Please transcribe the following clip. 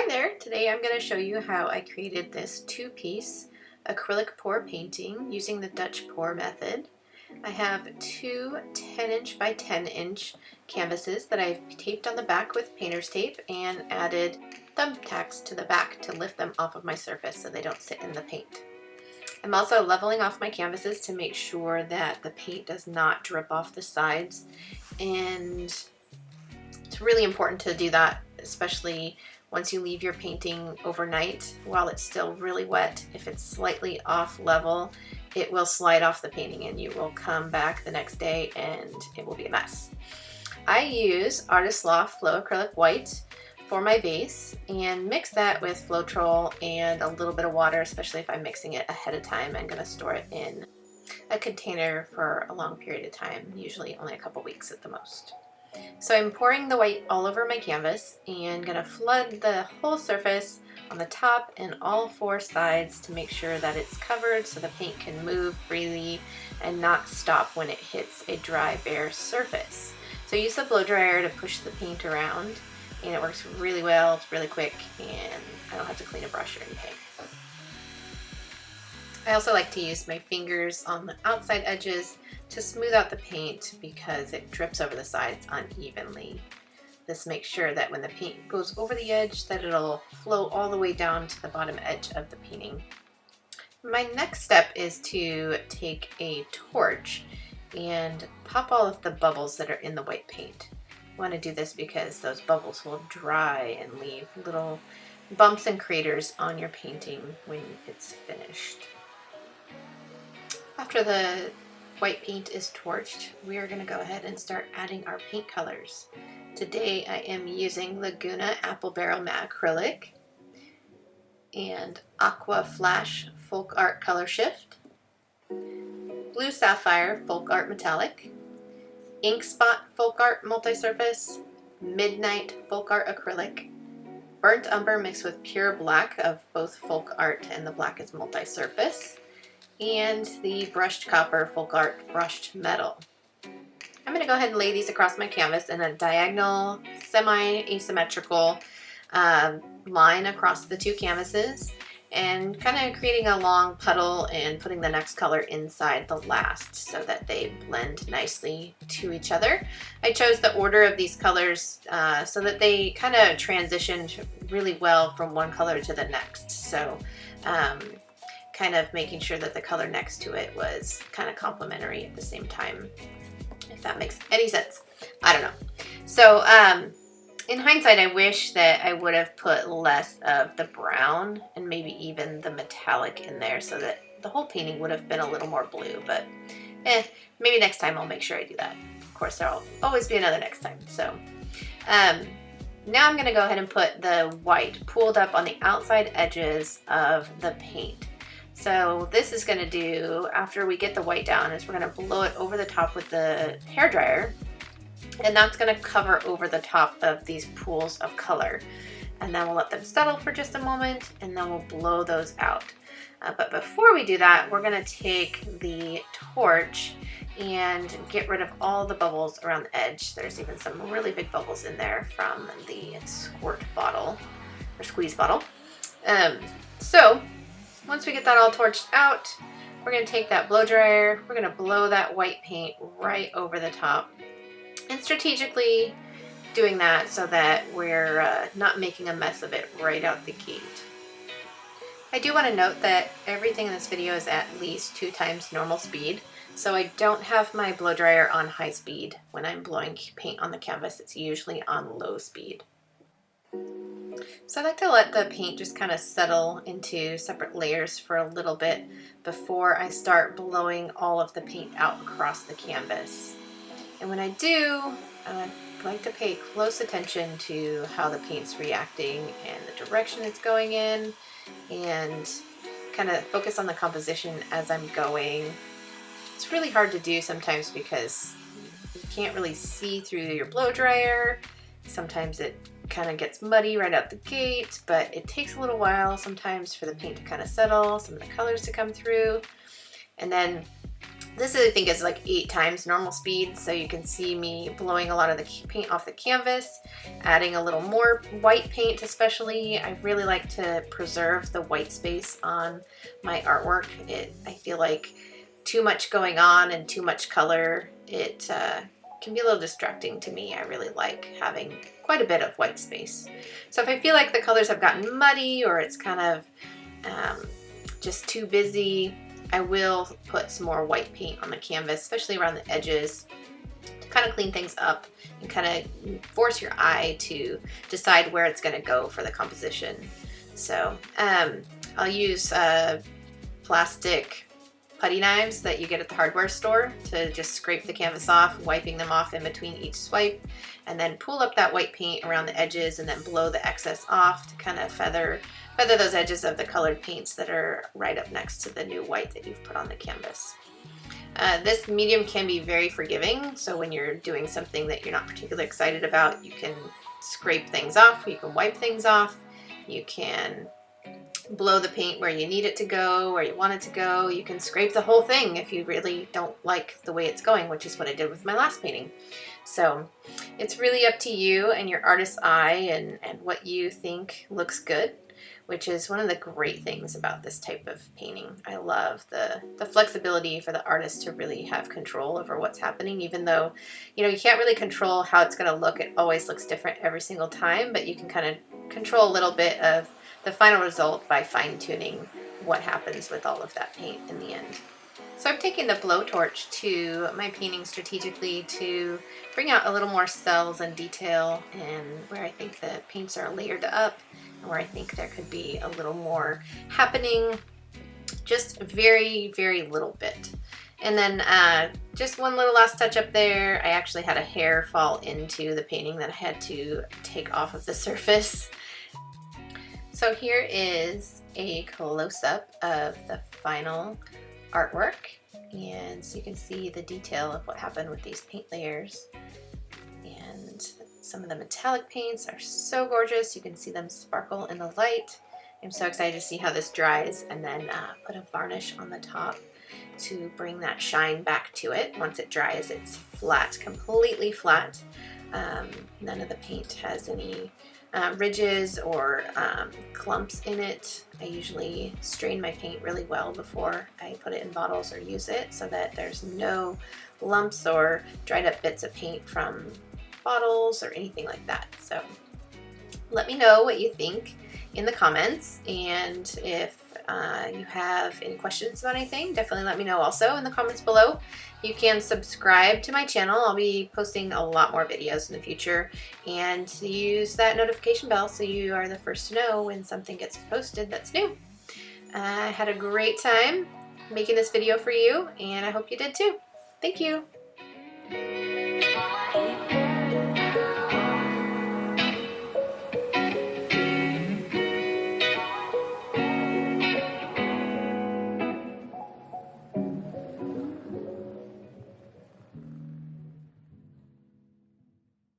Hi there! Today I'm going to show you how I created this two-piece acrylic pour painting using the Dutch pour method. I have two 10-inch by 10-inch canvases that I've taped on the back with painter's tape and added thumbtacks to the back to lift them off of my surface so they don't sit in the paint. I'm also leveling off my canvases to make sure that the paint does not drip off the sides, and it's really important to do that, especially once you leave your painting overnight while it's still really wet. If it's slightly off level, it will slide off the painting and you will come back the next day and it will be a mess. I use Artist Loft Flow Acrylic White for my base and mix that with Floetrol and a little bit of water, especially if I'm mixing it ahead of time. I'm going to store it in a container for a long period of time, usually only a couple weeks at the most. So I'm pouring the white all over my canvas and going to flood the whole surface on the top and all four sides to make sure that it's covered so the paint can move freely and not stop when it hits a dry, bare surface. So use the blow dryer to push the paint around, and it works really well. It's really quick and I don't have to clean a brush or anything. I also like to use my fingers on the outside edges to smooth out the paint because it drips over the sides unevenly. This makes sure that when the paint goes over the edge that it'll flow all the way down to the bottom edge of the painting. My next step is to take a torch and pop all of the bubbles that are in the white paint. I want to do this because those bubbles will dry and leave little bumps and craters on your painting when it's finished. After the white paint is torched, we are going to go ahead and start adding our paint colors. Today I am using Laguna Apple Barrel Matte Acrylic and Aqua Flash Folk Art Color Shift, Blue Sapphire Folk Art Metallic, Ink Spot Folk Art Multi-Surface, Midnight Folk Art Acrylic, Burnt Umber mixed with pure black of both Folk Art and the black is multi-surface, and the Brushed Copper Folk Art Brushed Metal. I'm going to go ahead and lay these across my canvas in a diagonal, semi-asymmetrical line across the two canvases, and kind of creating a long puddle and putting the next color inside the last so that they blend nicely to each other. I chose the order of these colors so that they kind of transitioned really well from one color to the next. So kind of making sure that the color next to it was kind of complementary at the same time, if that makes any sense. I don't know. So in hindsight, I wish that I would have put less of the brown and maybe even the metallic in there so that the whole painting would have been a little more blue, but maybe next time I'll make sure I do that. Of course, there'll always be another next time. So now I'm going to go ahead and put the white pooled up on the outside edges of the paint. So this is going to do, after we get the white down, is we're going to blow it over the top with the hairdryer, and that's going to cover over the top of these pools of color. And then we'll let them settle for just a moment, and then we'll blow those out. But before we do that, we're going to take the torch and get rid of all the bubbles around the edge. There's even some really big bubbles in there from the squirt bottle, or squeeze bottle. So once we get that all torched out, we're going to take that blow dryer, we're going to blow that white paint right over the top, and strategically doing that so that we're not making a mess of it right out the gate. I do want to note that everything in this video is at least 2 times normal speed, so I don't have my blow dryer on high speed when I'm blowing paint on the canvas. It's usually on low speed. So I like to let the paint just kind of settle into separate layers for a little bit before I start blowing all of the paint out across the canvas. And when I do, I like to pay close attention to how the paint's reacting and the direction it's going in, and kind of focus on the composition as I'm going. It's really hard to do sometimes because you can't really see through your blow dryer. Sometimes it kind of gets muddy right out the gate, but it takes a little while sometimes for the paint to kind of settle, some of the colors to come through. And then This I think is like 8 times normal speed, so you can see me blowing a lot of the paint off the canvas, adding a little more white paint especially. I really like to preserve the white space on my artwork. I feel like too much going on and too much color, it can be a little distracting to me. I really like having quite a bit of white space. So if I feel like the colors have gotten muddy or it's kind of just too busy, I will put some more white paint on the canvas, especially around the edges, to kind of clean things up and kind of force your eye to decide where it's going to go for the composition. So I'll use plastic putty knives that you get at the hardware store to just scrape the canvas off, wiping them off in between each swipe, and then pull up that white paint around the edges and then blow the excess off to kind of feather those edges of the colored paints that are right up next to the new white that you've put on the canvas. This medium can be very forgiving, so when you're doing something that you're not particularly excited about, you can scrape things off, you can wipe things off, you can blow the paint where you need it to go, where you want it to go. You can scrape the whole thing if you really don't like the way it's going, which is what I did with my last painting. So it's really up to you and your artist's eye and what you think looks good, which is one of the great things about this type of painting. I love the flexibility for the artist to really have control over what's happening, even though, you know, you can't really control how it's going to look. It always looks different every single time, but you can kind of control a little bit of the final result by fine-tuning what happens with all of that paint in the end. So I'm taking the blowtorch to my painting strategically to bring out a little more cells and detail, and where I think the paints are layered up and where I think there could be a little more happening, just very, very little bit. And then just one little last touch up there. I actually had a hair fall into the painting that I had to take off of the surface. So here is a close-up of the final artwork, and so you can see the detail of what happened with these paint layers. And some of the metallic paints are so gorgeous. You can see them sparkle in the light. I'm so excited to see how this dries, and then put a varnish on the top to bring that shine back to it. Once it dries, it's flat, completely flat. None of the paint has any ridges or clumps in it. I usually strain my paint really well before I put it in bottles or use it, so that there's no lumps or dried up bits of paint from bottles or anything like that. So let me know what you think in the comments, and if you have any questions about anything, definitely let me know also in the comments below. You can subscribe to my channel. I'll be posting a lot more videos in the future, and use that notification bell so you are the first to know when something gets posted that's new. I had a great time making this video for you, and I hope you did too. Thank you.